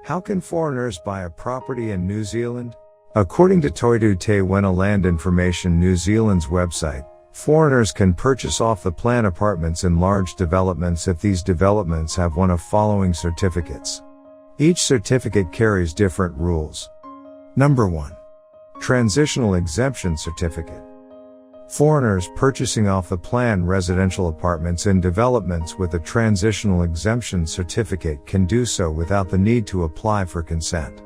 How can foreigners buy a property in New Zealand? According to Toidu Te Wena Land Information New Zealand's website, foreigners can purchase off-the-plan apartments in large developments if these developments have one of following certificates. Each certificate carries different rules. Number 1. Transitional Exemption Certificate. Foreigners purchasing off-the-plan residential apartments in developments with a Transitional Exemption Certificate can do so without the need to apply for consent.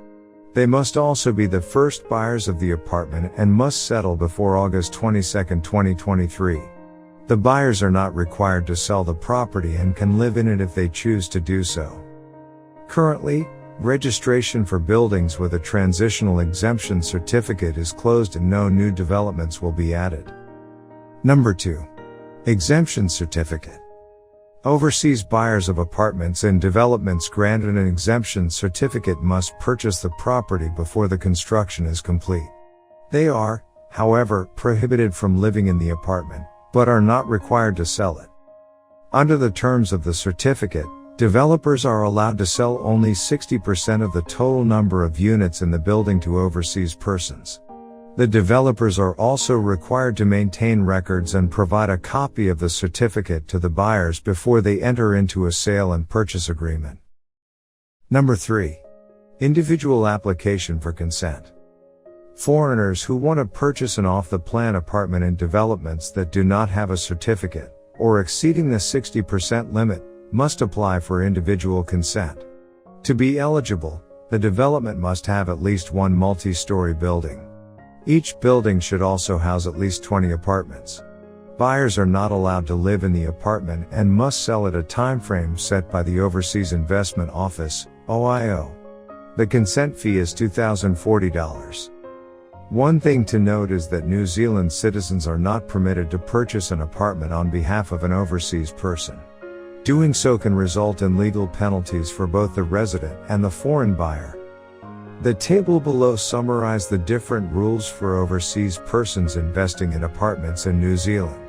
They must also be the first buyers of the apartment and must settle before August 22, 2023. The buyers are not required to sell the property and can live in it if they choose to do so. Currently, registration for buildings with a Transitional Exemption Certificate is closed and no new developments will be added. Number 2. Exemption Certificate. Overseas buyers of apartments in developments granted an exemption certificate must purchase the property before the construction is complete. They are, however, prohibited from living in the apartment, but are not required to sell it. Under the terms of the certificate, developers are allowed to sell only 60% of the total number of units in the building to overseas persons. The developers are also required to maintain records and provide a copy of the certificate to the buyers before they enter into a sale and purchase agreement. Number 3. Individual application for consent. Foreigners who want to purchase an off-the-plan apartment in developments that do not have a certificate, or exceeding the 60% limit, must apply for individual consent. To be eligible, the development must have at least one multi-story building. Each building should also house at least 20 apartments. Buyers are not allowed to live in the apartment and must sell at a timeframe set by the Overseas Investment Office, OIO. The consent fee is $2,040. One thing to note is that New Zealand citizens are not permitted to purchase an apartment on behalf of an overseas person. Doing so can result in legal penalties for both the resident and the foreign buyer. The table below summarizes the different rules for overseas persons investing in apartments in New Zealand.